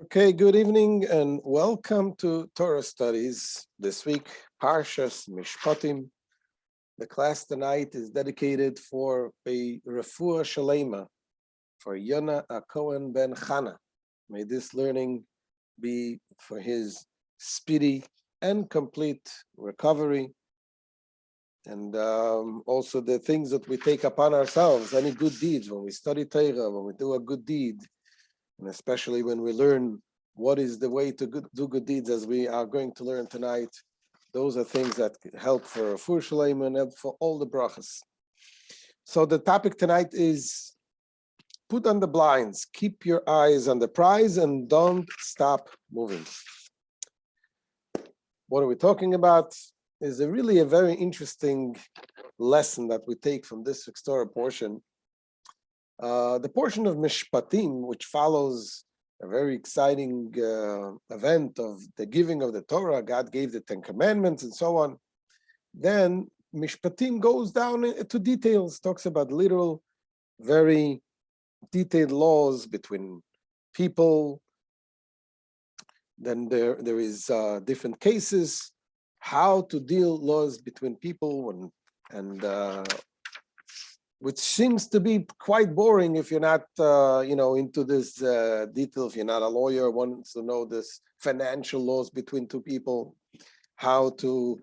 Okay, good evening and welcome to Torah studies. This week, Parshas Mishpatim. The class tonight is dedicated for a refuah shalema for Yona Cohen ben Chana. May this learning be for his speedy and complete recovery. And also the things that we take upon ourselves, any good deeds, when we study Torah, when we do a good deed, and especially when we learn what is the way to do good deeds, as we are going to learn tonight. Those are things that help for refuah shalema and help for all the brachas. So the topic tonight is put on the blinds, keep your eyes on the prize and don't stop moving. What are we talking about? Is really a very interesting lesson that we take from this Torah portion. The portion of Mishpatim, which follows a very exciting event of the giving of the Torah, God gave the Ten Commandments and so on. Then Mishpatim goes down to details, talks about literal, very detailed laws between people. Then there is different cases, how to deal laws between people, and which seems to be quite boring if you're not, into this detail. If you're not a lawyer, wants to know this financial laws between two people, how to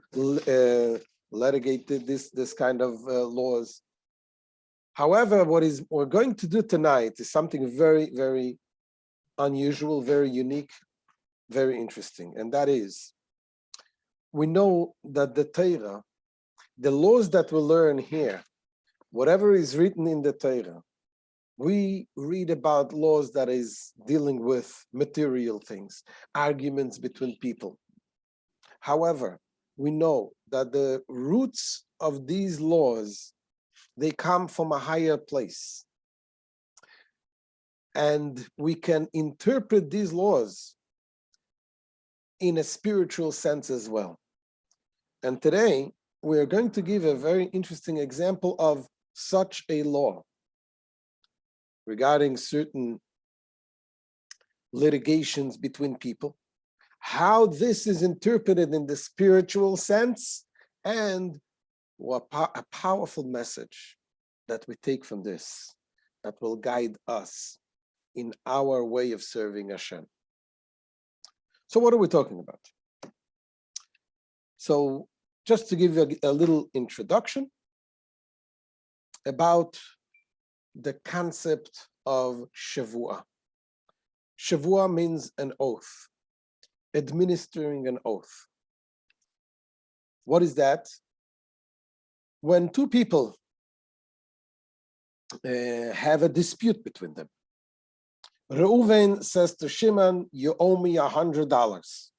litigate this kind of laws. However, what we're going to do tonight is something very, very unusual, very unique, very interesting, and that is, we know that the Torah, the laws that we learn here, whatever is written in the Torah, we read about laws that is dealing with material things, arguments between people. However, we know that the roots of these laws, they come from a higher place. And we can interpret these laws in a spiritual sense as well. And today, we're going to give a very interesting example of such a law regarding certain litigations between people, how this is interpreted in the spiritual sense, and a powerful message that we take from this that will guide us in our way of serving Hashem. So what are we talking about? So just to give you a little introduction about the concept of Shavuot. Shavuot means an oath, administering an oath. What is that? When two people have a dispute between them. Reuven says to Shimon, "You owe me $100."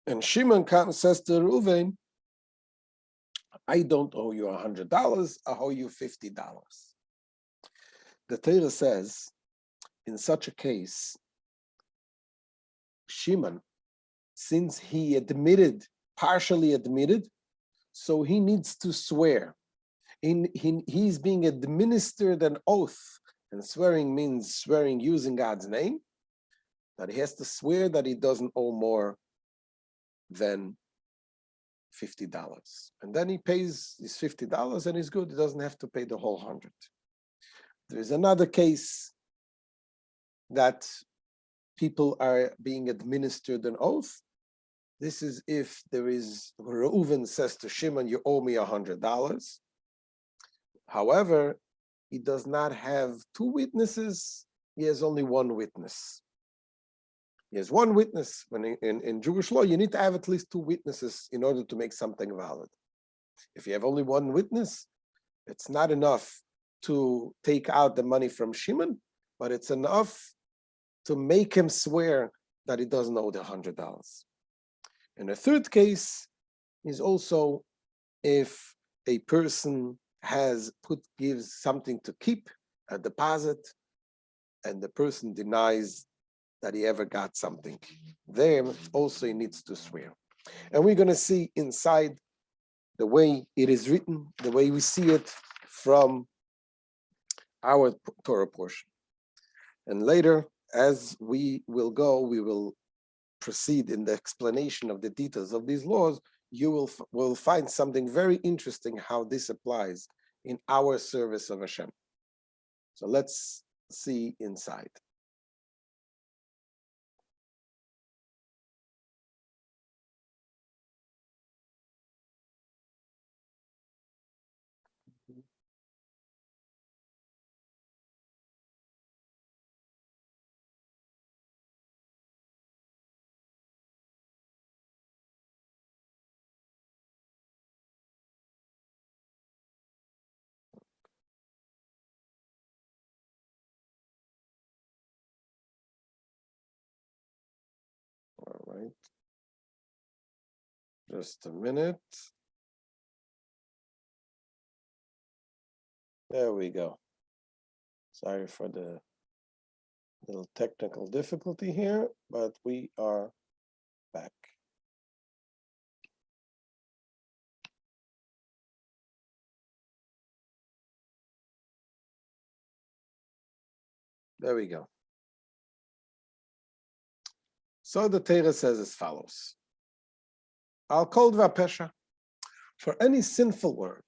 And Shimon says to Reuven, "I don't owe you $100, I owe you $50. The Torah says, in such a case, Shimon, since he partially admitted, so he needs to swear. He's being administered an oath, and swearing means swearing using God's name, that he has to swear that he doesn't owe more than $50. And then he pays his $50 and he's good. He doesn't have to pay the whole 100. There is another case that people are being administered an oath. This is if there is, Reuven says to Shimon, "You owe me $100. However, he does not have two witnesses, he has only one witness. He has one witness. When in Jewish law, you need to have at least two witnesses in order to make something valid. If you have only one witness, it's not enough to take out the money from Shimon, but it's enough to make him swear that he doesn't owe the $100. And the third case is also if a person gives something to keep, a deposit, and the person denies that he ever got something. There also he needs to swear. And we're going to see inside the way it is written, the way we see it from our Torah portion. And later, as we will go, we will proceed in the explanation of the details of these laws. You will find something very interesting how this applies in our service of Hashem. So let's see inside. All right. Just a minute. There we go. Sorry for the little technical difficulty here, but we are back. There we go. So the Torah says as follows: Al kol dvar pesha, for any sinful word,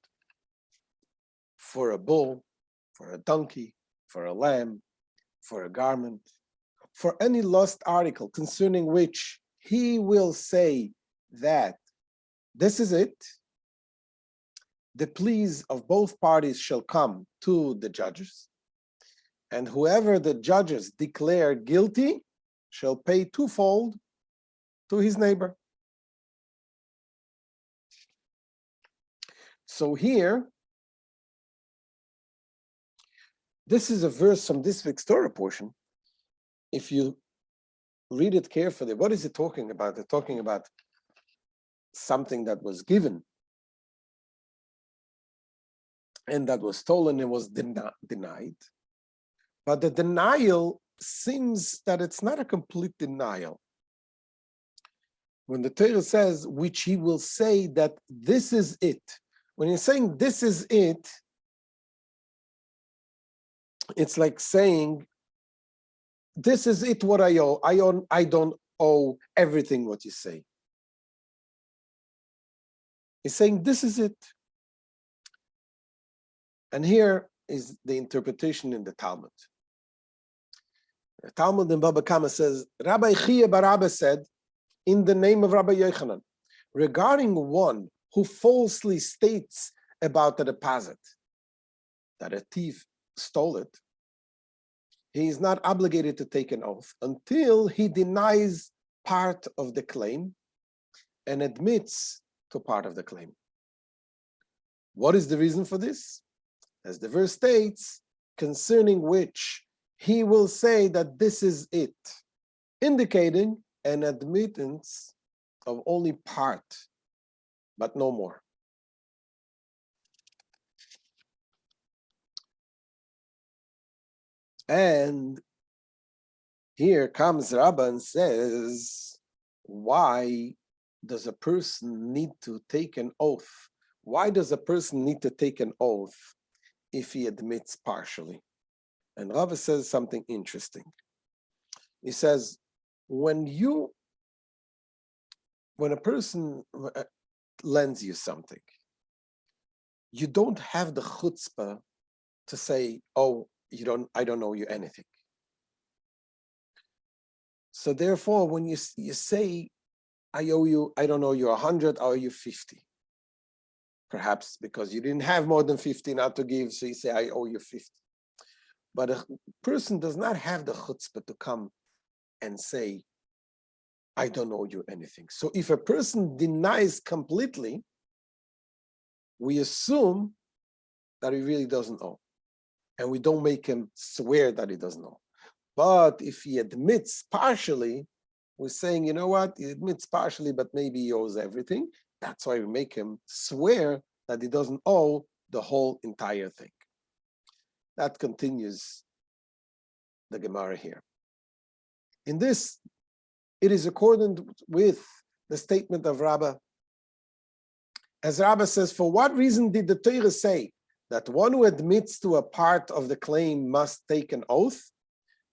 for a bull, for a donkey, for a lamb, for a garment, for any lost article concerning which he will say that this is it, the pleas of both parties shall come to the judges, and whoever the judges declare guilty shall pay twofold to his neighbor. So here, this is a verse from this week's Torah portion. If you read it carefully, what is it talking about? They're talking about something that was given and that was stolen and was denied. But the denial seems that it's not a complete denial. When the Torah says, which he will say that this is it, when you're saying this is it, it's like saying, this is it what I owe. I don't owe everything what you say. He's saying this is it. And here is the interpretation in the Talmud. The Talmud in Baba Kama says, Rabbi Chia bar Abba said, in the name of Rabbi Yochanan, regarding one who falsely states about a deposit, that a thief stole it, he is not obligated to take an oath until he denies part of the claim and admits to part of the claim. What is the reason for this? As the verse states, concerning which he will say that this is it, indicating an admittance of only part, but no more. And here comes Rabbi and says, why does a person need to take an oath? Why does a person need to take an oath if he admits partially? And Rabbi says something interesting. He says, when a person lends you something, you don't have the chutzpah to say, oh, I don't owe you anything. So therefore, when you say, I don't owe you 100, I owe you 50. Perhaps because you didn't have more than 50 not to give, so you say, I owe you 50. But a person does not have the chutzpah to come and say, I don't owe you anything. So if a person denies completely, we assume that he really doesn't owe. And we don't make him swear that he doesn't owe. But if he admits partially, we're saying, you know what, he admits partially, but maybe he owes everything. That's why we make him swear that he doesn't owe the whole entire thing. That continues the Gemara here. In this, it is accordant with the statement of Rabbi. As Rabbi says, for what reason did the Torah say that one who admits to a part of the claim must take an oath?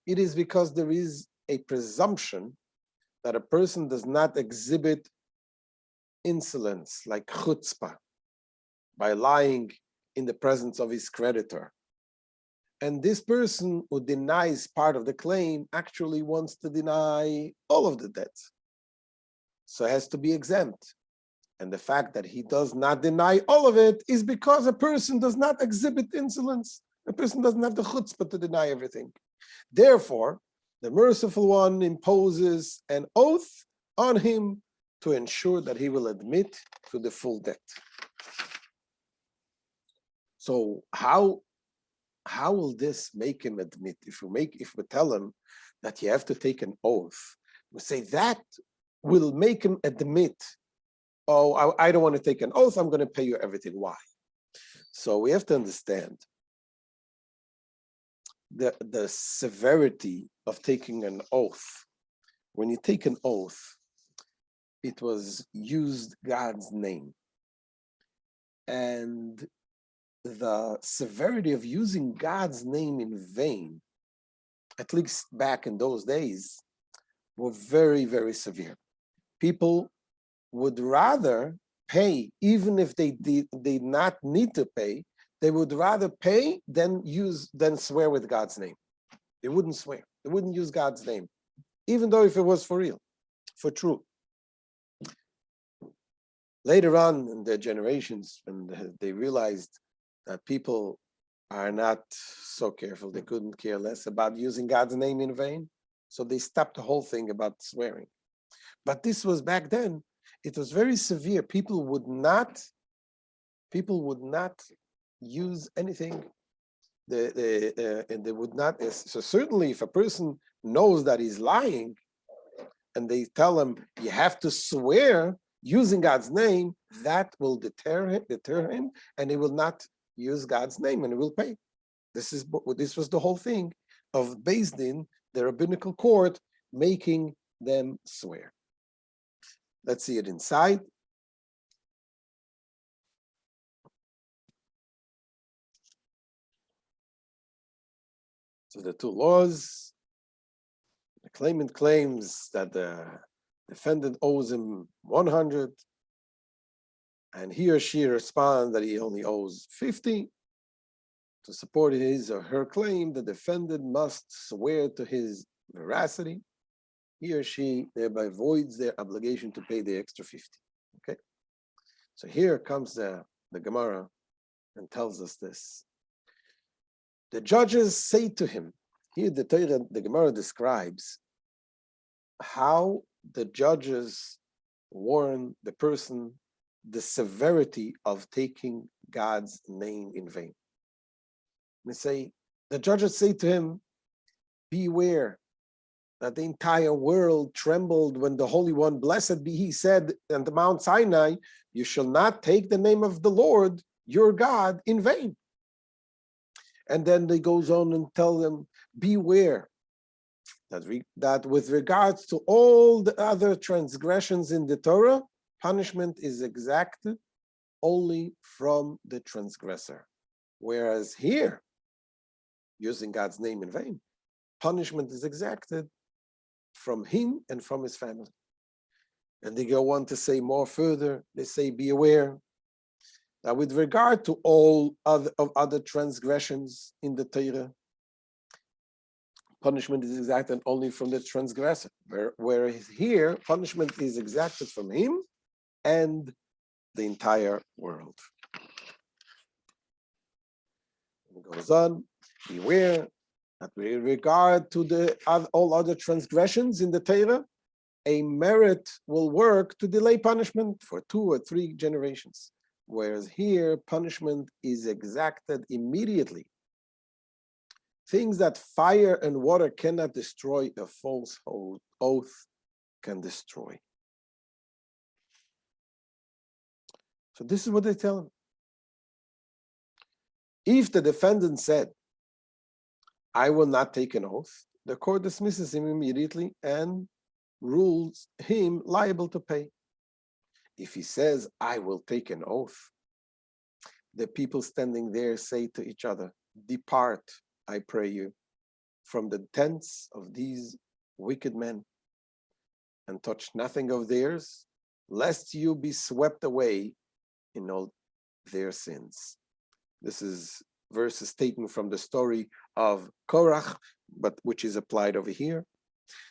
It is because there is a presumption that a person does not exhibit insolence like chutzpah by lying in the presence of his creditor. And this person who denies part of the claim actually wants to deny all of the debts. So it has to be exempt. And the fact that he does not deny all of it is because a person does not exhibit insolence. A person doesn't have the chutzpah to deny everything. Therefore, the merciful one imposes an oath on him to ensure that he will admit to the full debt. So how will this make him admit? If we tell him that you have to take an oath, we say that will make him admit, oh, I don't want to take an oath, I'm going to pay you everything. Why? So we have to understand the severity of taking an oath. When you take an oath, it was used God's name. And the severity of using God's name in vain, at least back in those days, were very, very severe. People would rather pay, even if they did not need to pay, they would rather pay than swear with God's name. They wouldn't swear. They wouldn't use God's name, even though if it was for real, for true. Later on in their generations, when they realized that people are not so careful, they couldn't care less about using God's name in vain, so they stopped the whole thing about swearing. But this was back then. It was very severe. People would not use anything. And they would not. So certainly, if a person knows that he's lying, and they tell him you have to swear using God's name, that will deter him, and he will not use God's name, and he will pay. This was the whole thing of Beis Din, the rabbinical court, making them swear. Let's see it inside. So the two laws. The claimant claims that the defendant owes him 100, and he or she responds that he only owes 50. To support his or her claim, the defendant must swear to his veracity. He or she thereby voids their obligation to pay the extra 50. Okay? So here comes the Gemara and tells us this. The judges say to him, here the Gemara describes how the judges warn the person the severity of taking God's name in vain. They say, the judges say to him, beware that the entire world trembled when the Holy One, blessed be he, said on the Mount Sinai, you shall not take the name of the Lord, your God, in vain. And then they goes on and tell them, beware that with regards to all the other transgressions in the Torah, punishment is exacted only from the transgressor. Whereas here, using God's name in vain, punishment is exacted from him and from his family. And they go on to say more further, they say, be aware that with regard to all other transgressions in the Torah, punishment is exacted only from the transgressor, whereas here, punishment is exacted from him and the entire world. And it goes on, beware that with regard to all other transgressions in the Torah, a merit will work to delay punishment for 2 or 3 generations, whereas here, punishment is exacted immediately. Things that fire and water cannot destroy, a false oath can destroy. So this is what they tell him. If the defendant said, I will not take an oath, the court dismisses him immediately and rules him liable to pay. If he says, I will take an oath, the people standing there say to each other, depart, I pray you, from the tents of these wicked men, and touch nothing of theirs, lest you be swept away in all their sins. This is verses taken from the story of Korach, but which is applied over here.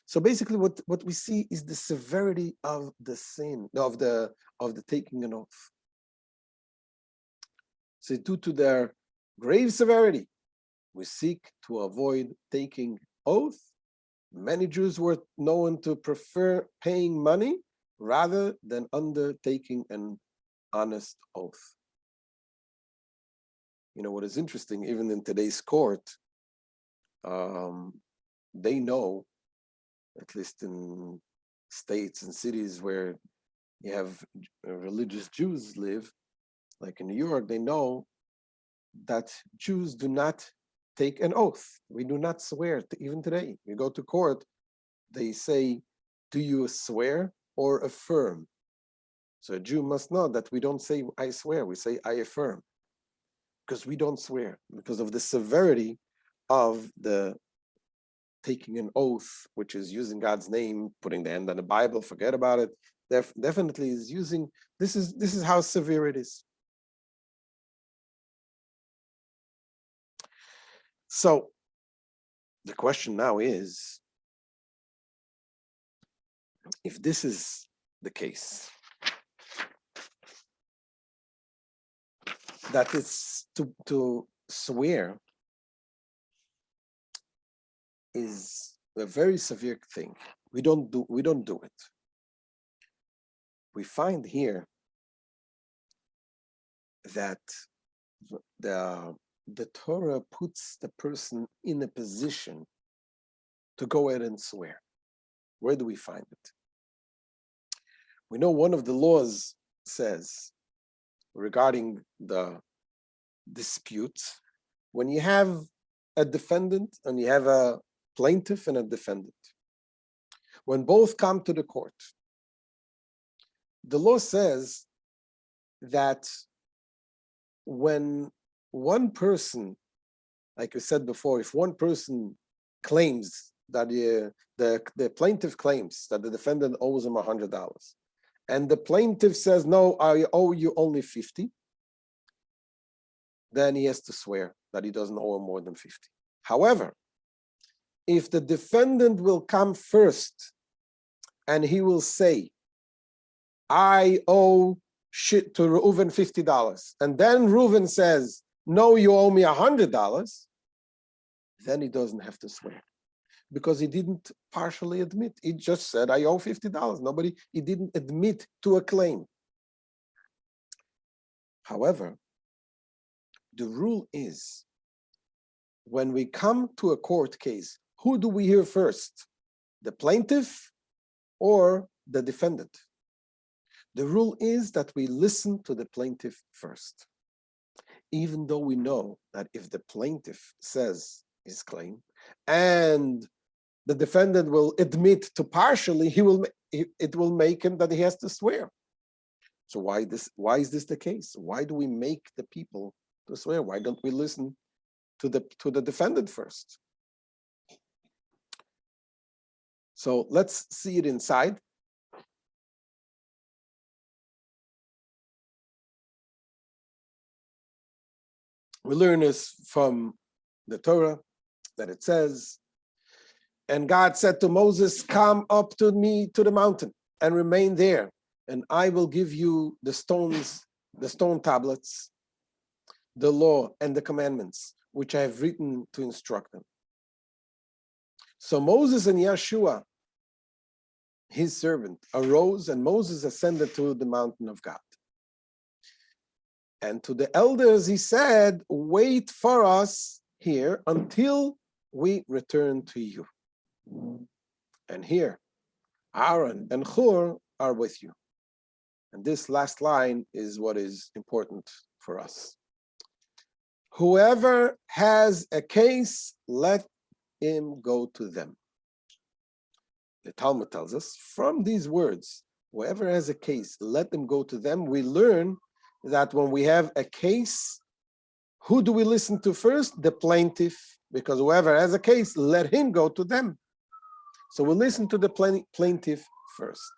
So basically what we see is the severity of the sin, of the taking an oath. So due to their grave severity, we seek to avoid taking oath. Many Jews were known to prefer paying money rather than undertaking an honest oath. You know what is interesting, even in today's court, they know, at least in states and cities where you have religious Jews live, like in New York, they know that Jews do not take an oath. We do not swear, even today. We go to court, they say, do you swear or affirm? So a Jew must know that we don't say, I swear, we say, I affirm. Because we don't swear, because of the severity of the taking an oath, which is using God's name, putting the hand on the Bible, forget about it. Definitely is using, this is how severe it is. So the question now is, if this is the case, that it's to swear is a very severe thing. We don't do it. We find here that the Torah puts the person in a position to go ahead and swear. Where do we find it? We know one of the laws says, regarding the disputes, when you have a defendant and you have a plaintiff and a defendant, when both come to the court, the law says that when one person, like I said before, if one person claims that the plaintiff claims that the defendant owes him $100, and the plaintiff says, no, I owe you only 50, then he has to swear that he doesn't owe him more than 50. However, if the defendant will come first and he will say, I owe shit to Reuven $50, and then Reuven says, no, you owe me $100, then he doesn't have to swear, because he didn't partially admit. He just said, I owe $50. He didn't admit to a claim. However, the rule is, when we come to a court case, who do we hear first? The plaintiff or the defendant? The rule is that we listen to the plaintiff first, even though we know that if the plaintiff says his claim and the defendant will admit to partially, it will make him that he has to swear. So why is this the case? Why do we make the people to swear? Why don't we listen to the defendant first? So let's see it inside. We learn this from the Torah, that it says, and God said to Moses, come up to me to the mountain and remain there, and I will give you the stones, the stone tablets, the law and the commandments, which I have written to instruct them. So Moses and Yeshua, his servant, arose, and Moses ascended to the mountain of God. And to the elders he said, wait for us here until we return to you. And here, Aaron and Hur are with you. And this last line is what is important for us. Whoever has a case, let him go to them. The Talmud tells us, from these words, whoever has a case, let them go to them. We learn that when we have a case, who do we listen to first? The plaintiff because whoever has a case, let him go to them. So we'll listen to the plaintiff first.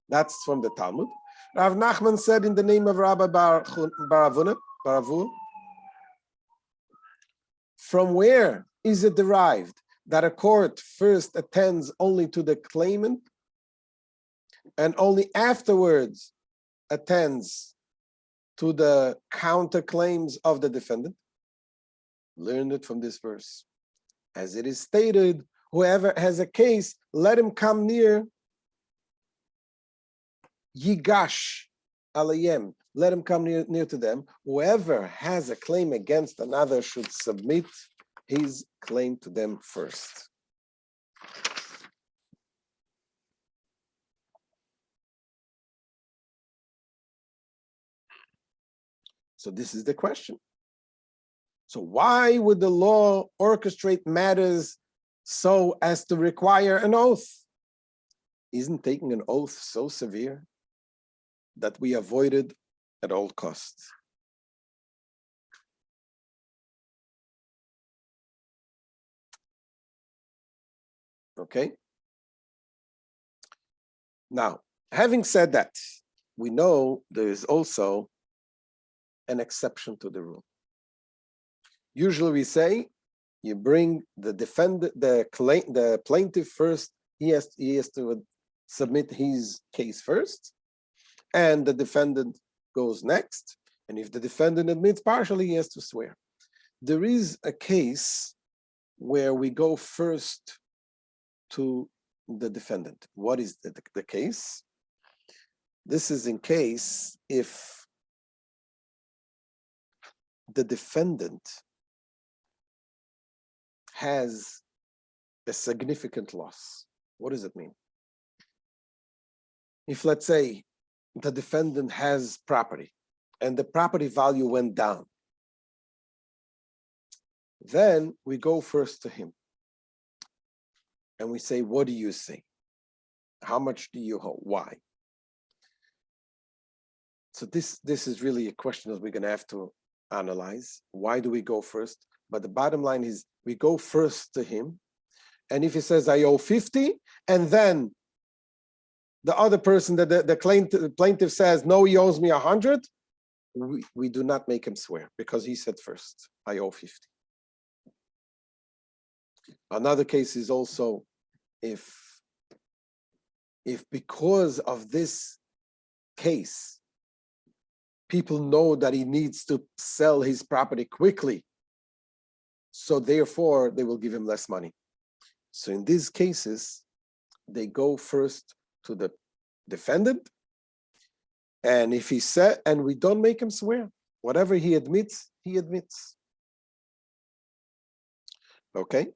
That's from the Talmud. Rav Nachman said in the name of Rabbi Baravu, from where is it derived that a court first attends only to the claimant and only afterwards attends to the counterclaims of the defendant? Learned it from this verse. As it is stated, whoever has a case, let him come near Yigash alayem. Let him come near to them. Whoever has a claim against another should submit his claim to them first. So this is the question. So why would the law orchestrate matters so as to require an oath? Isn't taking an oath so severe that we avoid it at all costs? Okay. Now, having said that, we know there is also an exception to the rule. Usually we say you bring the defendant, the plaintiff first. He has to submit his case first, and the defendant goes next. And if the defendant admits partially, he has to swear. There is a case where we go first to the defendant. What is the case? This is in case if the defendant has a significant loss. What does it mean? If, let's say, the defendant has property and the property value went down, then we go first to him and we say, what do you say? How much do you hold? Why? So this is really a question that we're going to have to analyze. Why do we go first? But the bottom line is we go first to him, and if he says I owe 50, and then the other person, the plaintiff says no, he owes me 100, we do not make him swear because he said first I owe 50. Another case is also if because of this case people know that he needs to sell his property quickly, so therefore they will give him less money. So in these cases, they go first to the defendant, and if he said, and we don't make him swear, whatever he admits, he admits. Okay?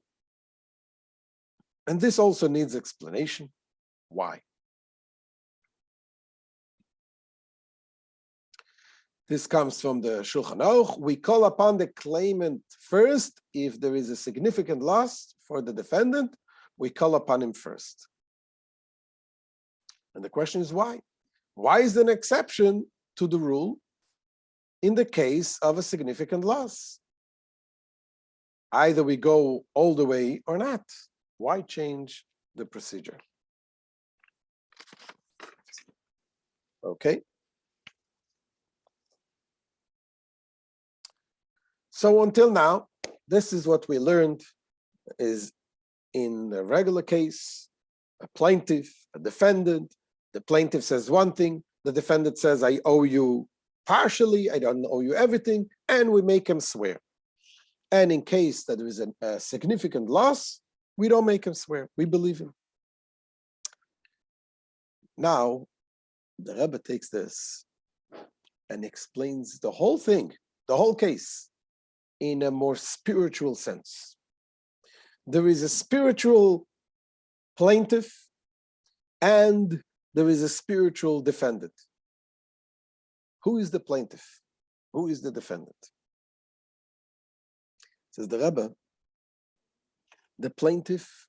And this also needs explanation. Why? This comes from the Shulchan Aruch. We call upon the claimant first. If there is a significant loss for the defendant, we call upon him first. And the question is why? Why is there an exception to the rule in the case of a significant loss? Either we go all the way or not. Why change the procedure? Okay. So until now, this is what we learned is in a regular case, a plaintiff, a defendant, the plaintiff says one thing, the defendant says, I owe you partially, I don't owe you everything, and we make him swear. And in case that there is a significant loss, we don't make him swear, we believe him. Now, the Rebbe takes this and explains the whole thing, the whole case, in a more spiritual sense. There is a spiritual plaintiff and there is a spiritual defendant. Who is the plaintiff? Who is the defendant? Says the Rebbe, the plaintiff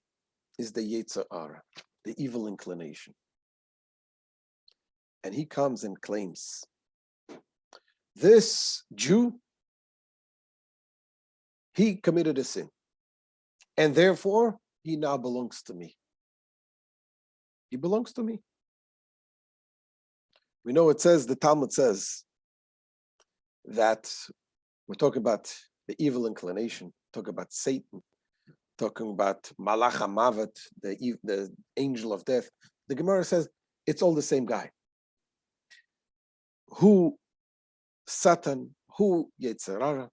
is the Yetzer Hara, the evil inclination. And he comes and claims, this Jew, he committed a sin. And therefore, he now belongs to me. He belongs to me. We know it says, the Talmud says, that we're talking about the evil inclination, talking about Satan, talking about Malach HaMavet, the angel of death. The Gemara says it's all the same guy. Who Satan, who Yetzer Hara,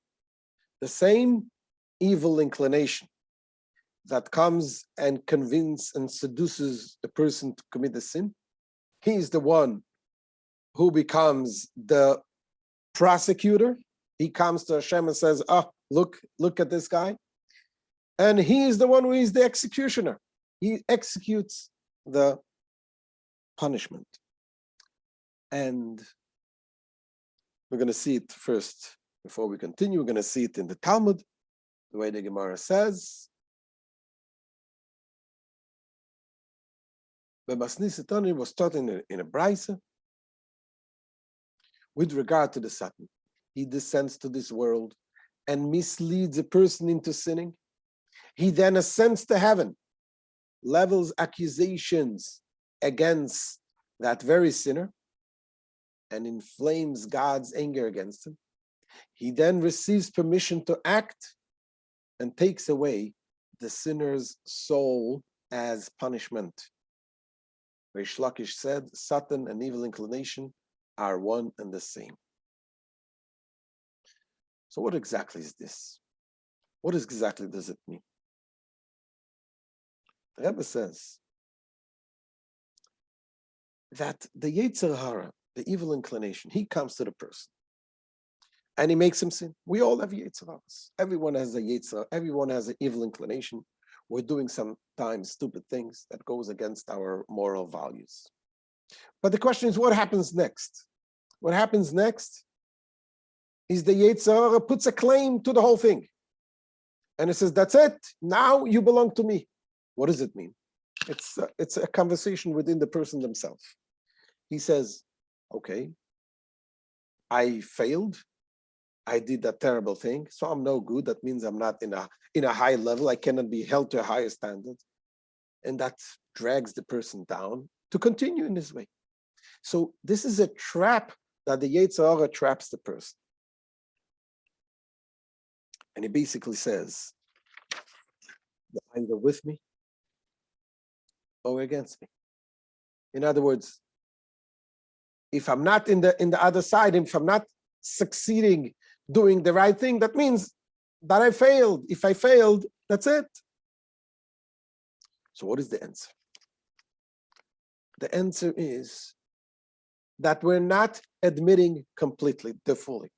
the same evil inclination that comes and convinces and seduces a person to commit a sin. He's the one who becomes the prosecutor. He comes to Hashem and says, look at this guy. And he is the one who is the executioner. He executes the punishment. And we're going to see it first. Before we continue, we're going to see it in the Talmud, the way the Gemara says. But Masnis Etani was taught in a Braisa with regard to the Satan. He descends to this world and misleads a person into sinning. He then ascends to heaven, levels accusations against that very sinner, and inflames God's anger against him. He then receives permission to act and takes away the sinner's soul as punishment. Reish Lakish said, Satan and evil inclination are one and the same. So what exactly is this? What exactly does it mean? The Rebbe says that the Yetzer Hara, the evil inclination, he comes to the person and he makes him sin. We all have Yetzer Haras. Everyone has a Yetzer, everyone has an evil inclination. We're doing sometimes stupid things that goes against our moral values. But the question is, what happens next? What happens next is the Yetzer Hara puts a claim to the whole thing. And it says, that's it. Now you belong to me. What does it mean? It's a conversation within the person themselves. He says, okay, I failed. I did that terrible thing, so I'm no good. That means I'm not in a high level. I cannot be held to a higher standard. And that drags the person down to continue in this way. So this is a trap that the Yetzer Hara traps the person. And he basically says, you're either with me or against me. In other words, if I'm not in the other side, if I'm not succeeding doing the right thing, that means that I failed. If I failed, that's it. So what is the answer? The answer is that we're not admitting completely, fully.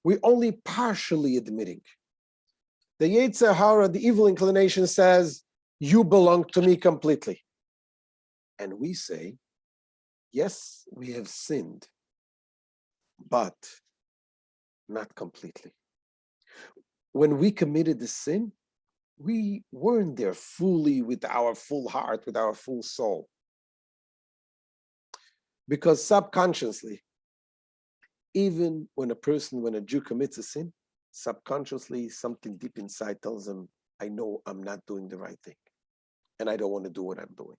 We're only partially admitting. The Yetzer Hara, the evil inclination, says, you belong to me completely. And we say, yes, we have sinned, but not completely. When we committed the sin, we weren't there fully with our full heart, with our full soul. Because subconsciously, even when a Jew commits a sin, subconsciously something deep inside tells him, I know I'm not doing the right thing, and I don't want to do what I'm doing.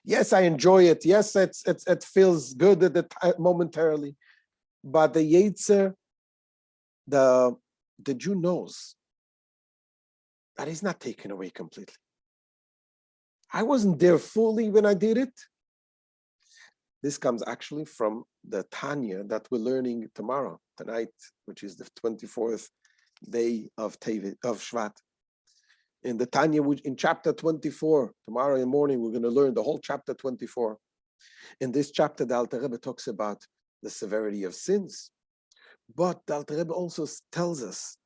Yes, I enjoy it. Yes, it feels good at the time, momentarily, but the Yetzer, the Jew knows that he's not taken away completely. I wasn't there fully when I did it. This comes actually from the Tanya that we're learning tonight, which is the 24th day of Shvat. In the Tanya, in chapter 24, tomorrow morning, we're going to learn the whole chapter 24. In this chapter, the Alter Rebbe talks about the severity of sins. But the Alter Rebbe also tells us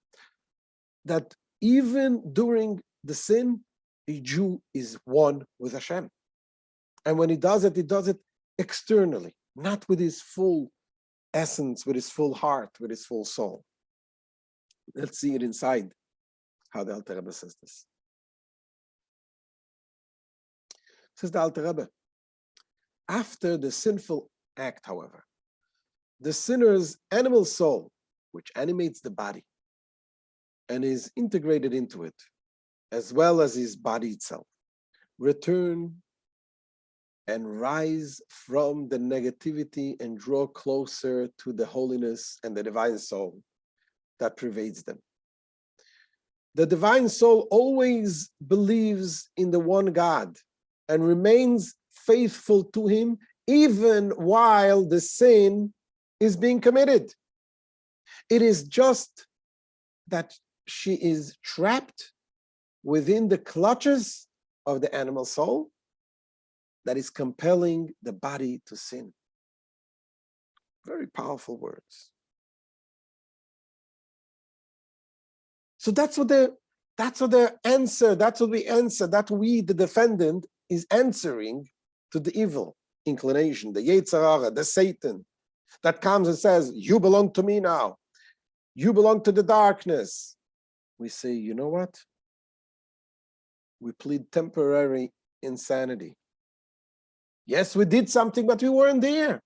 that even during the sin, a Jew is one with Hashem. And when he does it externally, not with his full essence, with his full heart, with his full soul. Let's see it inside, how the Alter Rebbe says this. Says the Alter Rebbe, after the sinful act, however, the sinner's animal soul, which animates the body, and is integrated into it, as well as his body itself, return and rise from the negativity and draw closer to the holiness and the divine soul that pervades them. The divine soul always believes in the one God and remains faithful to him even while the sin is being committed. It is just that she is trapped within the clutches of the animal soul that is compelling the body to sin. Very powerful words. So that's what the answer, that's what we answer, that we, the defendant, is answering to the evil inclination, the Yetzer Hara, the Satan, that comes and says, you belong to me now. You belong to the darkness. We say, you know what? We plead temporary insanity. Yes, we did something, but we weren't there.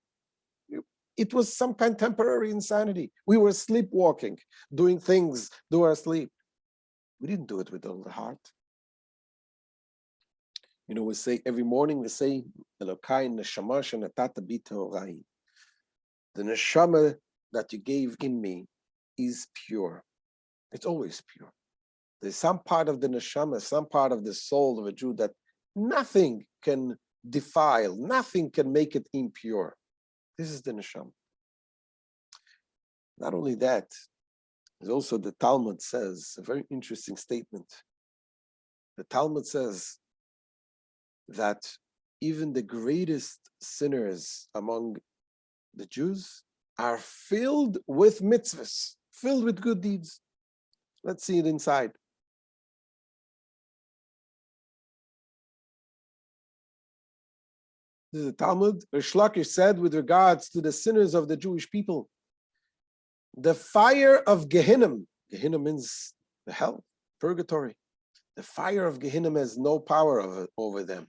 It was some kind of temporary insanity. We were sleepwalking, doing things during our sleep. We didn't do it with all the heart. You know, we say every morning, we say, Elokai neshama shenatata bi tehorai. The neshama that you gave in me is pure. It's always pure. There's some part of the neshama, some part of the soul of a Jew that nothing can defile, nothing can make it impure. This is the neshama. Not only that, there's also the Talmud says, a very interesting statement. The Talmud says that even the greatest sinners among the Jews are filled with mitzvahs, filled with good deeds. Let's see it inside. This is the Talmud. Rish Lakish said with regards to the sinners of the Jewish people, the fire of Gehenna, Gehenna means the hell, purgatory. The fire of Gehenna has no power over them.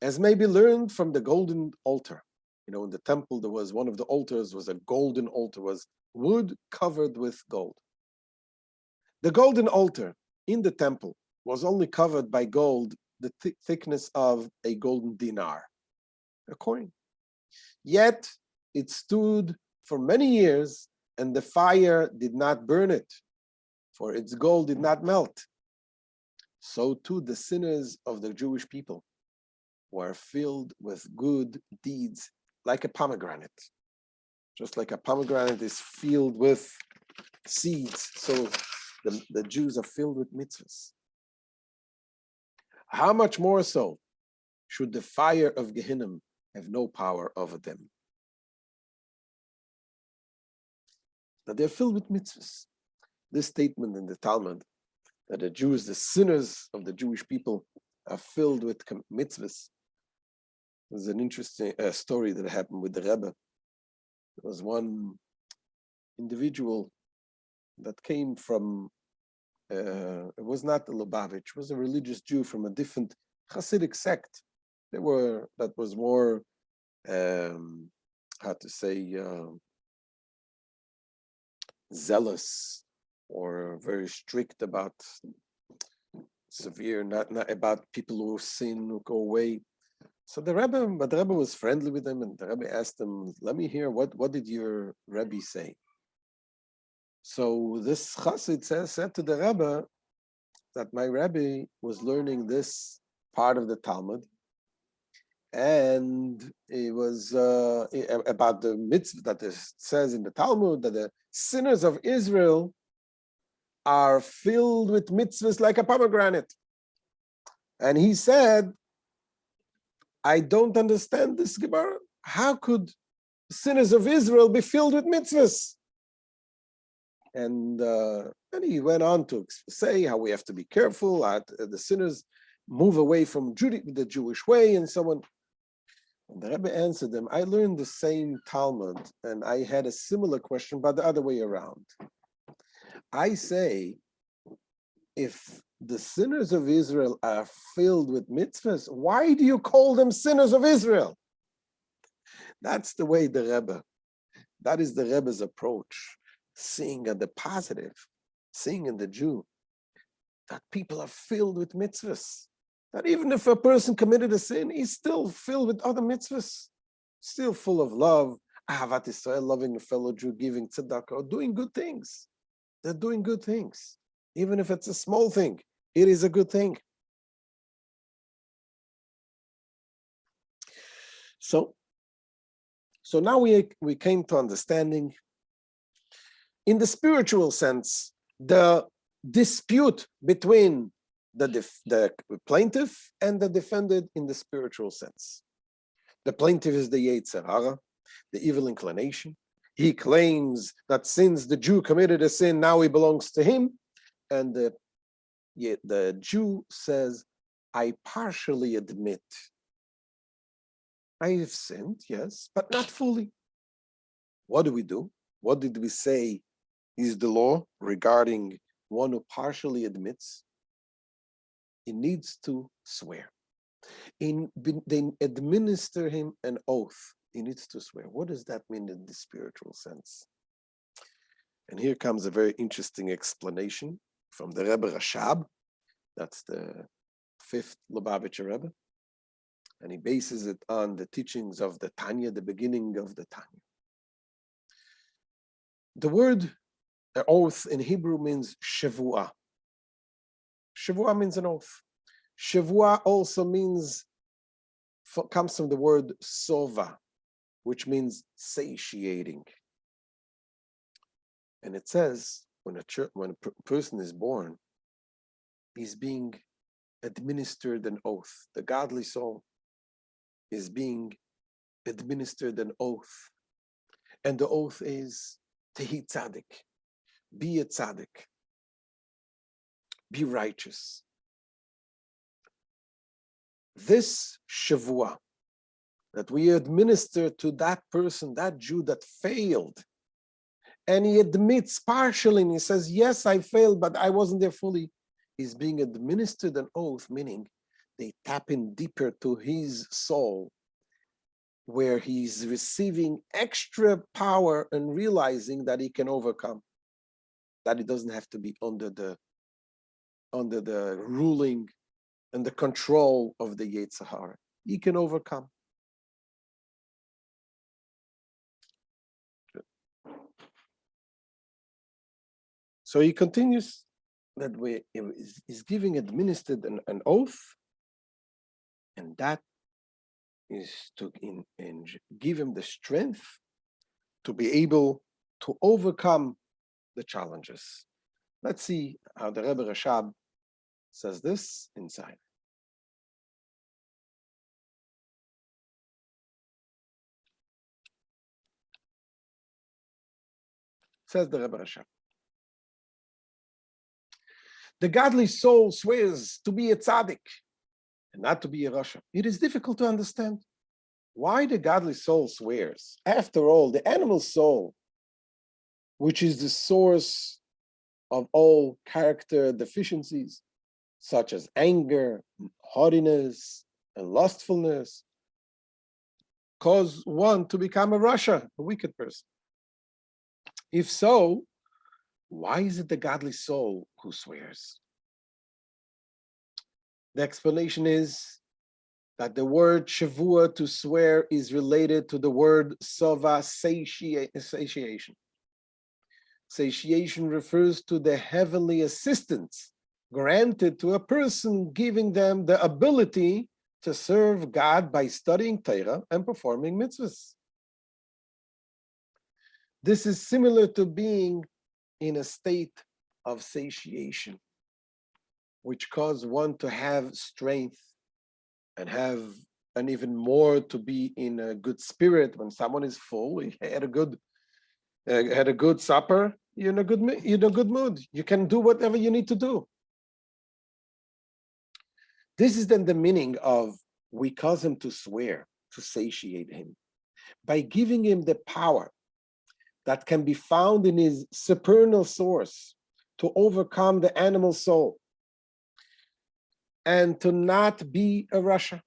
As may be learned from the golden altar. You know, in the temple, there was one of the altars was a golden altar, was wood covered with gold. The golden altar in the temple was only covered by gold, the thickness of a golden dinar, a coin. Yet it stood for many years, and the fire did not burn it, for its gold did not melt. So too the sinners of the Jewish people were filled with good deeds like a pomegranate. Just like a pomegranate is filled with seeds, so the Jews are filled with mitzvahs. How much more so should the fire of Gehenna have no power over them? That they're filled with mitzvahs. This statement in the Talmud, that the Jews, the sinners of the Jewish people, are filled with mitzvahs. There's an interesting story that happened with the Rebbe. There was one individual that came from, it was not a Lubavitch, it was a religious Jew from a different Hasidic sect. That was more, zealous or very strict about severe, not about people who sin, who go away. So the Rebbe was friendly with him, and the Rebbe asked him, let me hear, what did your Rebbe say? So this Chassid said to the Rebbe that my Rebbe was learning this part of the Talmud, and it was about the mitzvah that it says in the Talmud that the sinners of Israel are filled with mitzvahs like a pomegranate. And he said, I don't understand this Gemara. How could sinners of Israel be filled with mitzvahs? And he went on to say how we have to be careful, the sinners move away from the Jewish way and so on. And the Rebbe answered them, I learned the same Talmud, and I had a similar question, but the other way around. I say, if the sinners of Israel are filled with mitzvahs, why do you call them sinners of Israel? That's the way the Rebbe, that is the Rebbe's approach, seeing at the positive. seeing in the Jew that people are filled with mitzvahs. That even if a person committed a sin, he's still filled with other mitzvahs, still full of love, ahavat Israel, loving a fellow Jew, giving tzedakah, doing good things. They're doing good things. Even if it's a small thing, it is a good thing. So now we came to understanding, in the spiritual sense, the dispute between the plaintiff and the defendant in the spiritual sense. The plaintiff is the Yetzer Hara, the evil inclination. He claims that since the Jew committed a sin, now he belongs to him. And the Jew says, I partially admit I have sinned, yes, but not fully. What do we do? What did we say is the law regarding one who partially admits? He needs to swear. They administer him an oath. He needs to swear. What does that mean in the spiritual sense? And here comes a very interesting explanation from the Rebbe Rashab. That's the 5th Lubavitcher Rebbe. And he bases it on the teachings of the Tanya, the beginning of the Tanya. The word oath in Hebrew means Shavuot. Shavuot means an oath. Shavuot also comes from the word sova, which means satiating. And it says when a person is born, he's being administered an oath. The godly soul is being administered an oath. And the oath is Tehi Tzaddik. Be a tzaddik. Be righteous. This Shavuot that we administer to that person, that Jew that failed, and he admits partially, and he says, yes, I failed, but I wasn't there fully, is being administered an oath, meaning they tap in deeper to his soul, where he's receiving extra power and realizing that he can overcome, that he doesn't have to be under the ruling and the control of the Yetzer Hara. He can overcome. So he continues that he's giving administered an oath, and that is to give him the strength to be able to overcome the challenges. Let's see how the Rebbe Rashab says this inside. Says the Rebbe Rashab. The godly soul swears to be a tzaddik and not to be a rasha. It is difficult to understand why the godly soul swears. After all, the animal soul, which is the source of all character deficiencies, such as anger, haughtiness, and lustfulness, cause one to become a rasha, a wicked person. If so, why is it the godly soul who swears? The explanation is that the word Shavuot, to swear, is related to the word sova, satiation. Satiation refers to the heavenly assistance granted to a person, giving them the ability to serve God by studying Torah and performing mitzvahs. This is similar to being in a state of satiation, which causes one to have strength and even more to be in a good spirit. When someone is full, he had a good supper, you're in a good mood. You can do whatever you need to do. This is then the meaning of we cause him to swear, to satiate him, by giving him the power that can be found in his supernal source to overcome the animal soul and to not be a rasha,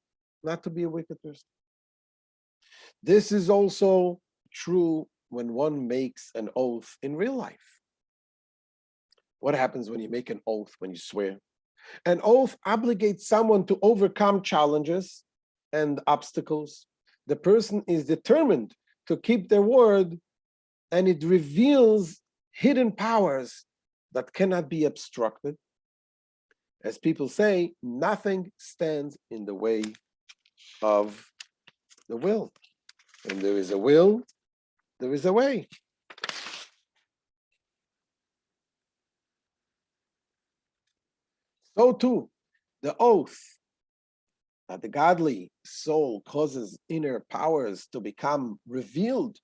not to be a wicked person. This is also true when one makes an oath in real life. What happens when you make an oath, when you swear? An oath obligates someone to overcome challenges and obstacles. The person is determined to keep their word, and it reveals hidden powers that cannot be obstructed. As people say, nothing stands in the way of the will. When there is a will, there is a way. So too, the oath that the godly soul causes inner powers to become revealed,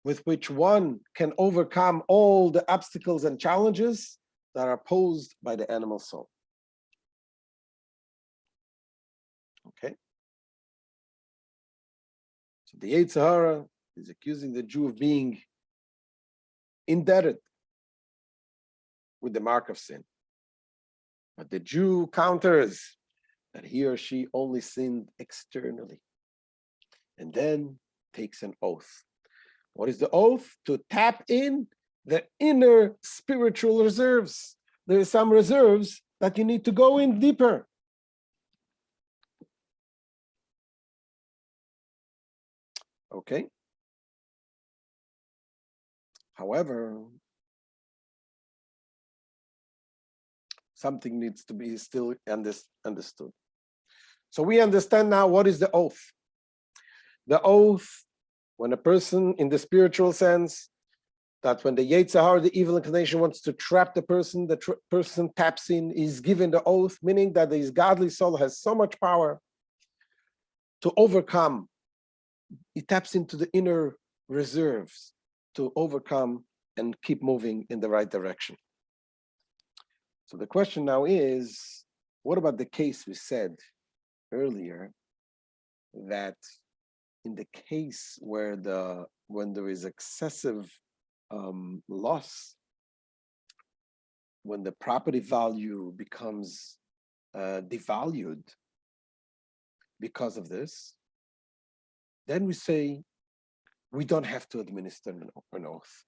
with which one can overcome all the obstacles and challenges that are posed by the animal soul. Okay? So the Yetzer Hara is accusing the Jew of being indebted with the mark of sin. But the Jew counters that he or she only sinned externally, and then takes an oath. What is the oath? To tap in the inner spiritual reserves. There are some reserves that you need to go in deeper. Okay? However, something needs to be still understood. So we understand now what is the oath. The oath, when a person in the spiritual sense, that when the Yetzer Hara, the evil inclination, wants to trap the person taps in, is given the oath, meaning that his godly soul has so much power to overcome. He taps into the inner reserves to overcome and keep moving in the right direction. So the question now is, what about the case we said earlier, that in the case where when there is excessive loss, when the property value becomes devalued because of this, then we say we don't have to administer an oath.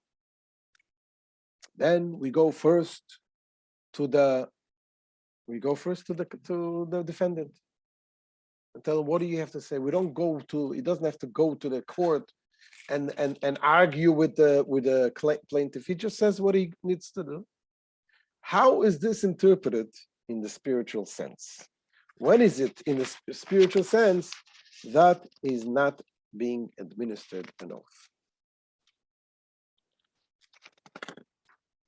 Then we go first to the defendant and tell him, what do you have to say? We don't go to, he doesn't have to go to the court and argue with the plaintiff. He just says what he needs to do. How is this interpreted in the spiritual sense? When is it in the spiritual sense that is not being administered an oath?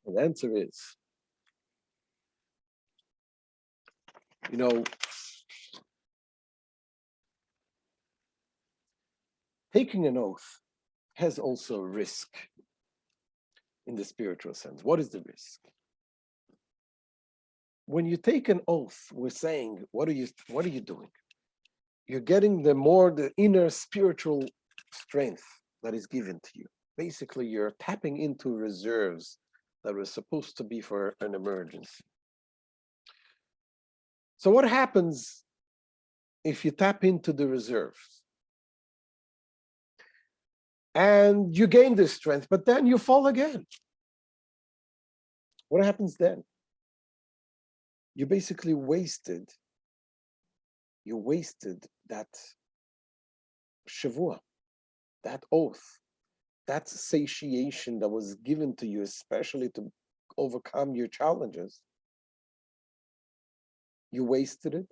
The answer is, taking an oath has also risk in the spiritual sense. What is the risk? When you take an oath, we're saying, what are you doing? You're getting the inner spiritual strength that is given to you. Basically, you're tapping into reserves that were supposed to be for an emergency. So what happens if you tap into the reserves? And you gain this strength, but then you fall again. What happens then? You basically wasted that Shavuot, that oath, that satiation that was given to you, especially to overcome your challenges. You wasted it.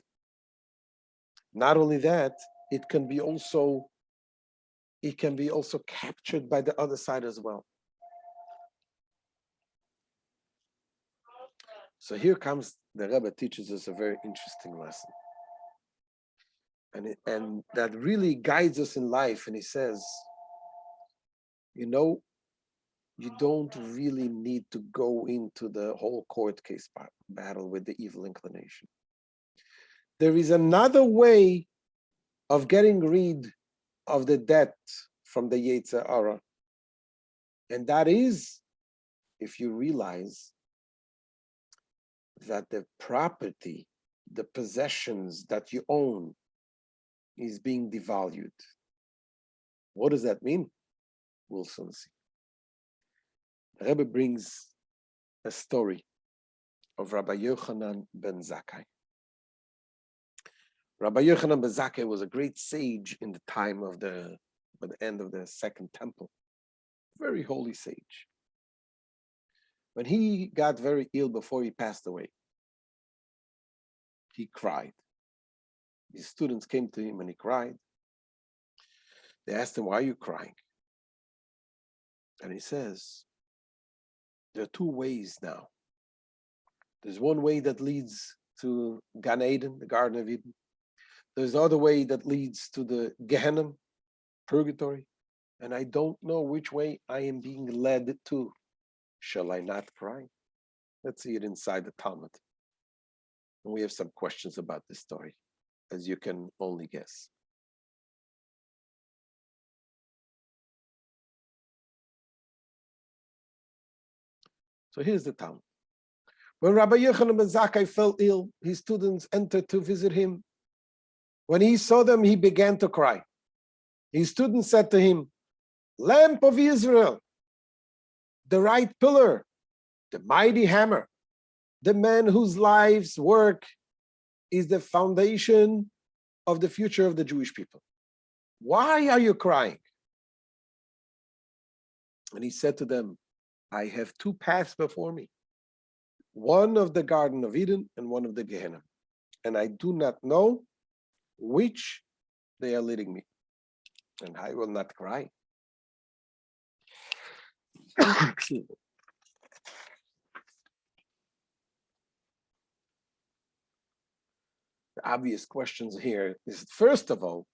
Not only that, it can be also captured by the other side as well. So here comes the Rabbi teaches us a very interesting lesson. And that really guides us in life. And he says, you don't really need to go into the whole court case battle with the evil inclination. There is another way of getting rid of the debt from the Yetzer Hara. And that is, if you realize that the property, the possessions that you own is being devalued. What does that mean? We'll soon see. The Rebbe brings a story of Rabbi Yochanan ben Zakkai. Rabbi Yochanan ben Zakkai was a great sage in the time of the end of the Second Temple. Very holy sage. When he got very ill before he passed away, he cried. His students came to him and he cried. They asked him, "Why are you crying?" And he says, there are two ways now. There's one way that leads to Gan Eden, the Garden of Eden. There's another way that leads to the Gehenna, purgatory. And I don't know which way I am being led to. Shall I not cry? Let's see it inside the Talmud. And we have some questions about this story, as you can only guess. So here's the Talmud. When Rabbi Yochanan ben Zakkai fell ill, his students entered to visit him. When he saw them, he began to cry. His students said to him, "Lamp of Israel, the right pillar, the mighty hammer, the man whose life's work is the foundation of the future of the Jewish people. Why are you crying?" And he said to them, "I have two paths before me, one of the Garden of Eden and one of the Gehenna, and I do not know which they are leading me, and I will not cry." The obvious questions here is, first of all,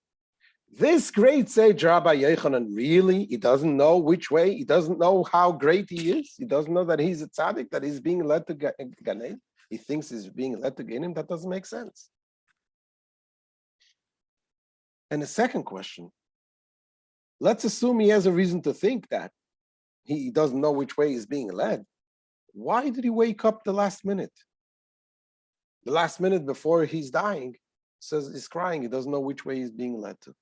this great sage Rabbi Yochanan, really, he doesn't know which way, he doesn't know how great he is, he doesn't know that he's a tzaddik, that he's being led to Gan Eden. He thinks he's being led to Gan Eden. That doesn't make sense. And the second question, let's assume he has a reason to think that he doesn't know which way he's being led. Why did he wake up the last minute? The last minute before he's dying, says he's crying, he doesn't know which way he's being led to.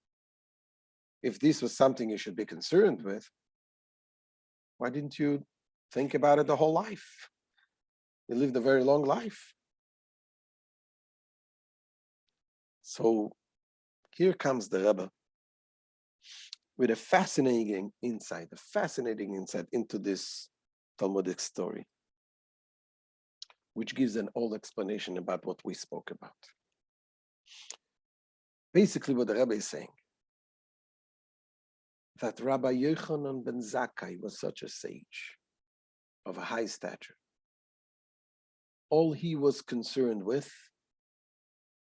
If this was something you should be concerned with, why didn't you think about it the whole life? You lived a very long life. So here comes the Rebbe with a fascinating insight into this Talmudic story, which gives an old explanation about what we spoke about. Basically, what the Rebbe is saying, that Rabbi Yochanan ben Zakkai was such a sage of a high stature. All he was concerned with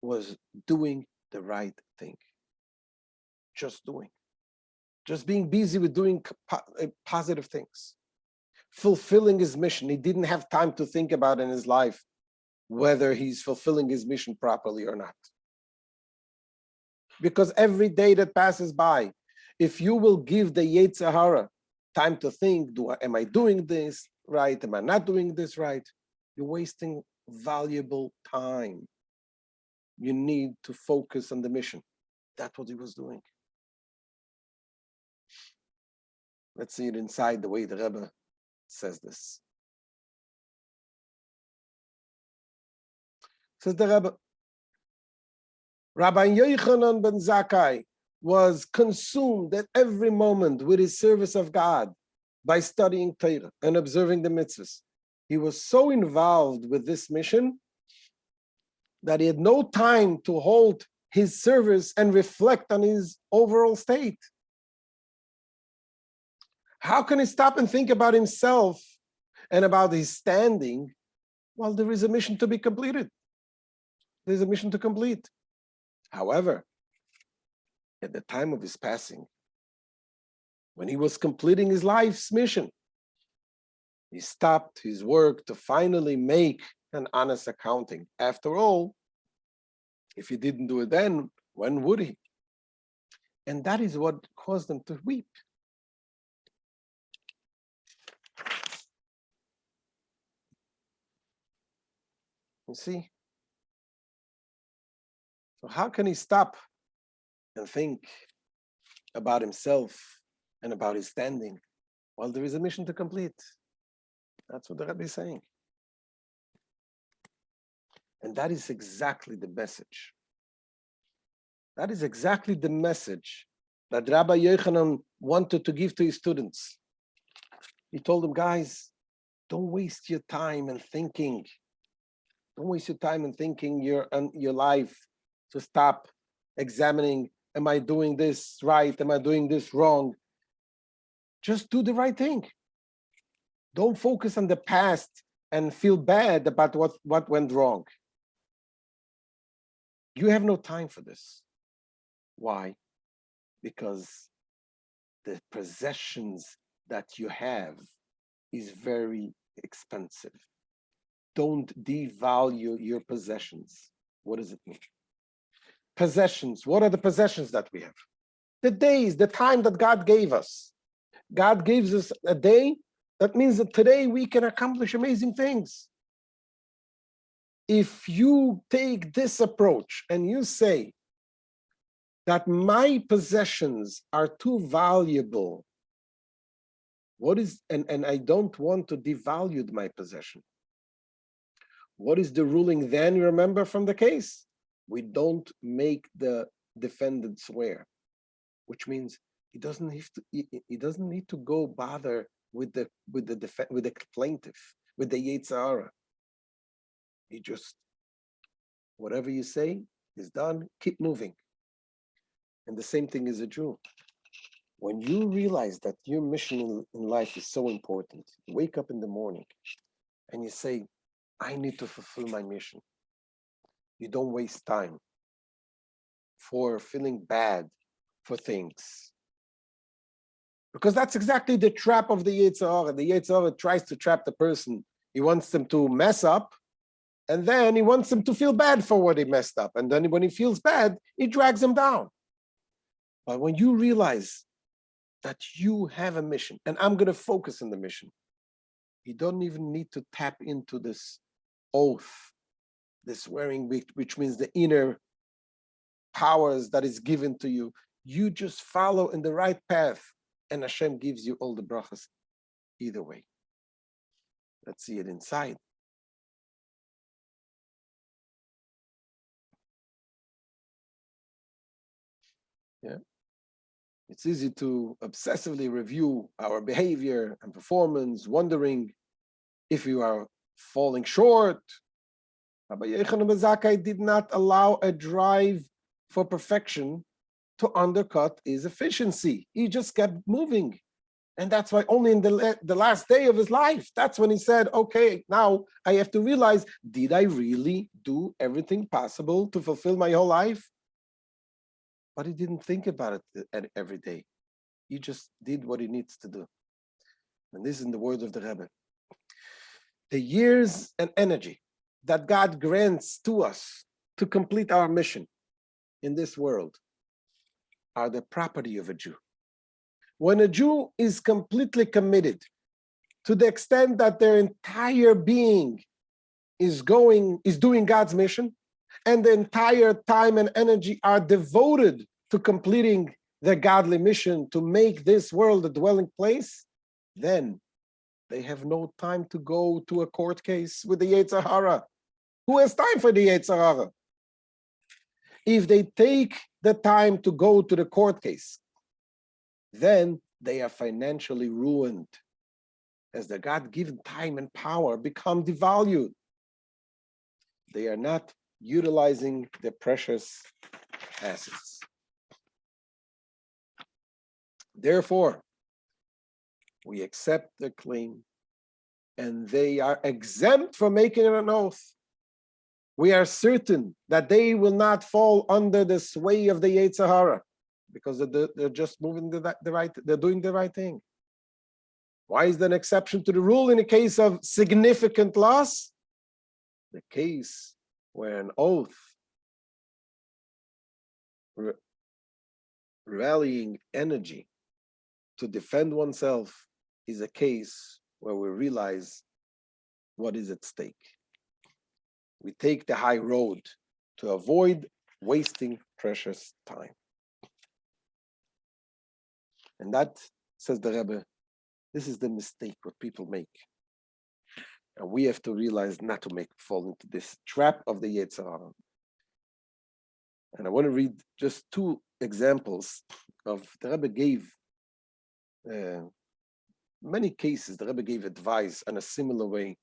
was doing the right thing. Just being busy with doing positive things, fulfilling his mission. He didn't have time to think about in his life whether he's fulfilling his mission properly or not. Because every day that passes by, if you will give the Yetzer Hara time to think, am I doing this right? Am I not doing this right? You're wasting valuable time. You need to focus on the mission. That's what he was doing. Let's see it inside the way the Rebbe says this. Says the Rebbe, Rabbi Yochanan ben Zakkai was consumed at every moment with his service of God by studying Torah and observing the mitzvahs. He was so involved with this mission that he had no time to hold his service and reflect on his overall state. How can he stop and think about himself and about his standing while there is a mission to be completed? There's a mission to complete. However, at the time of his passing, when he was completing his life's mission, he stopped his work to finally make an honest accounting. After all, if he didn't do it then, when would he? And that is what caused him to weep. You see? So how can he stop and think about himself and about his standing while there is a mission to complete? That's what the Rabbi is saying. And that is exactly the message. That is exactly the message that Rabbi Yochanan wanted to give to his students. He told them, guys, don't waste your time in thinking. Don't waste your time in thinking your life. To stop examining, am I doing this right? Am I doing this wrong? Just do the right thing. Don't focus on the past and feel bad about what went wrong. You have no time for this. Why? Because the possessions that you have is very expensive. Don't devalue your possessions. What does it mean? Possessions. What are the possessions that we have? The days, the time that God gave us. God gives us a day. That means that today we can accomplish amazing things. If you take this approach and you say that my possessions are too valuable, and I don't want to devalue my possession. What is the ruling then, you remember from the case? We don't make the defendant swear, which means he doesn't need to go bother with the plaintiff, with the Yetzer Hara. He just, whatever you say is done, keep moving. And the same thing is a Jew. When you realize that your mission in life is so important, you wake up in the morning and you say, I need to fulfill my mission. You don't waste time for feeling bad for things. Because that's exactly the trap of the Yetzer Hara. The Yetzer Hara tries to trap the person. He wants them to mess up, and then he wants them to feel bad for what he messed up. And then when he feels bad, he drags them down. But when you realize that you have a mission, and I'm going to focus on the mission, you don't even need to tap into this oath, this swearing, which means the inner powers that is given to you. You just follow in the right path, and Hashem gives you all the brachas either way. Let's see it inside. Yeah. It's easy to obsessively review our behavior and performance, wondering if you are falling short. Rabbi Yochanan ben Zakkai did not allow a drive for perfection to undercut his efficiency. He just kept moving. And that's why only in the last day of his life, that's when he said, okay, now I have to realize, did I really do everything possible to fulfill my whole life? But he didn't think about it every day. He just did what he needs to do. And this is in the words of the Rebbe. The years and energy that God grants to us to complete our mission in this world are the property of a Jew. When a Jew is completely committed to the extent that their entire being is doing God's mission, and the entire time and energy are devoted to completing their godly mission to make this world a dwelling place, then they have no time to go to a court case with the Yetzer Hara. Who has time for the Yetzer Hara? If they take the time to go to the court case, then they are financially ruined, as the God-given time and power become devalued. They are not utilizing their precious assets. Therefore, we accept the claim, and they are exempt from making an oath. We are certain that they will not fall under the sway of the Yetzer Hara, because they're just moving they're doing the right thing. Why is there an exception to the rule in a case of significant loss? The case where an oath, rallying energy to defend oneself, is a case where we realize what is at stake. We take the high road to avoid wasting precious time. And that, says the Rebbe, this is the mistake what people make. And we have to realize not to fall into this trap of the Yetzer Hara. And I want to read just two examples of the Rebbe gave many cases. The Rebbe gave advice in a similar way.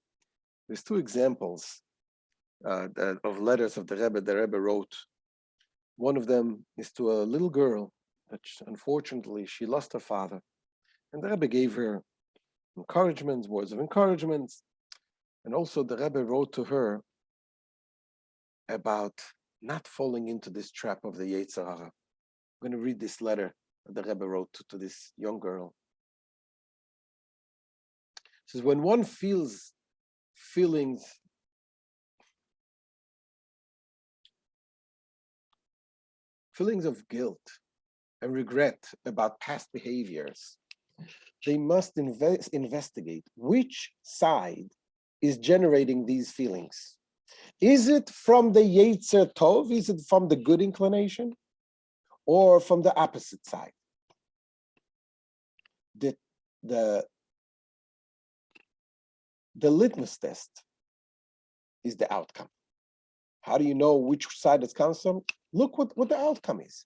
There's two examples of letters of the Rebbe wrote. One of them is to a little girl that unfortunately she lost her father. And the Rebbe gave her encouragement, words of encouragement. And also the Rebbe wrote to her about not falling into this trap of the Yetzer Hara. I'm going to read this letter that the Rebbe wrote to this young girl. It says, when one feels feelings of guilt and regret about past behaviors, they must investigate which side is generating these feelings. Is it from the Yetzer Tov? Is it from the good inclination? Or from the opposite side? The litmus test is the outcome. How do you know which side it comes from? Look what the outcome is.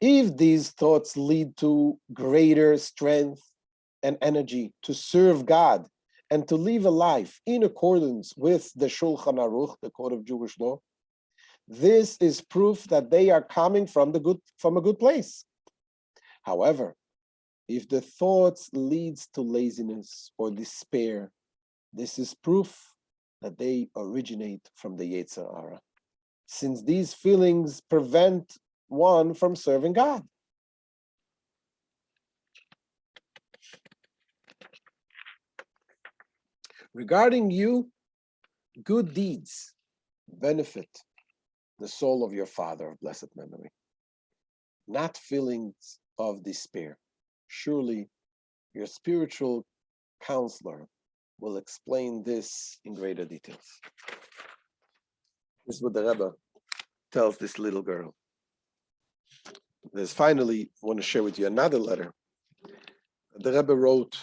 If these thoughts lead to greater strength and energy to serve God and to live a life in accordance with the Shulchan Aruch, the Code of Jewish Law, this is proof that they are coming from a good place. However, if the thoughts leads to laziness or despair, this is proof that they originate from the Yetzer Hara, since these feelings prevent one from serving God. Regarding you, good deeds benefit the soul of your father of blessed memory, not feelings of despair. Surely your spiritual counselor will explain this in greater details. This is what the Rebbe tells this little girl. There's finally, I want to share with you another letter. The Rebbe wrote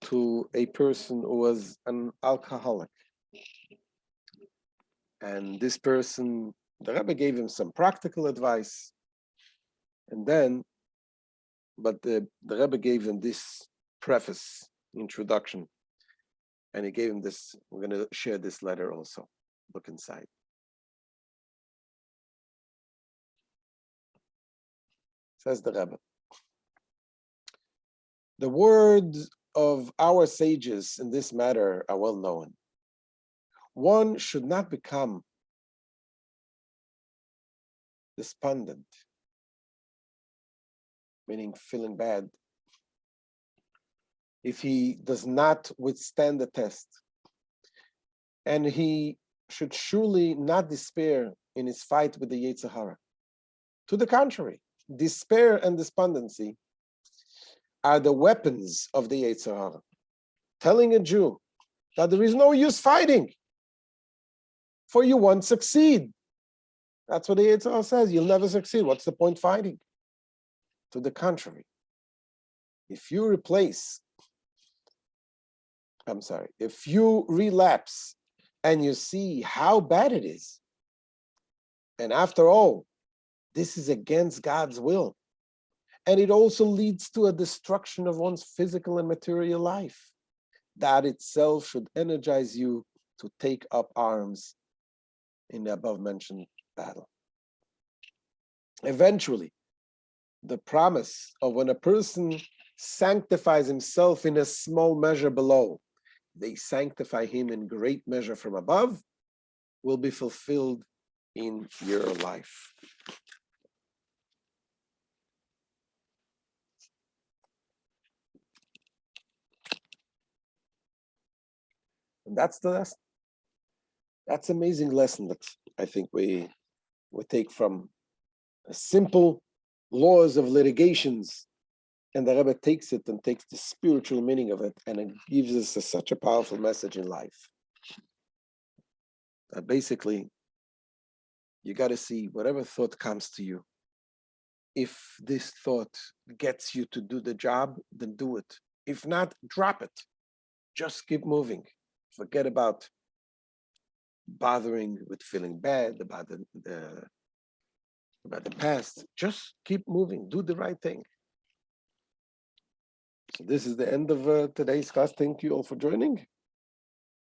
to a person who was an alcoholic. And this person, the Rebbe gave him some practical advice. And then, but the Rebbe gave him this preface, introduction. And he gave him this, we're going to share this letter also. Look inside. Says the Rebbe. The words of our sages in this matter are well known. One should not become despondent, meaning feeling bad, if he does not withstand the test. And he should surely not despair in his fight with the Yetzer Hara. To the contrary, despair and despondency are the weapons of the Yetzer Hara, telling a Jew that there is no use fighting, for you won't succeed. That's what the Yetzer Hara says. You'll never succeed. What's the point fighting? To the contrary, if you relapse and you see how bad it is, and after all, this is against God's will, and it also leads to a destruction of one's physical and material life, that itself should energize you to take up arms in the above-mentioned battle. Eventually, the promise of when a person sanctifies himself in a small measure below, they sanctify him in great measure from above, will be fulfilled in your life. And that's the lesson. That's an amazing lesson that I think we take from a simple laws of litigations, and the Rebbe takes it and takes the spiritual meaning of it, and it gives us such a powerful message in life. That basically, you got to see whatever thought comes to you. If this thought gets you to do the job, then do it. If not, drop it. Just keep moving. Forget about bothering with feeling bad about the past. Just keep moving. Do the right thing. So this is the end of today's class. Thank you all for joining.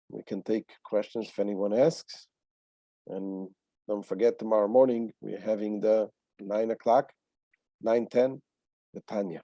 We can take questions if anyone asks. And don't forget, tomorrow morning, we're having the 9 o'clock, 9:10, the Tanya.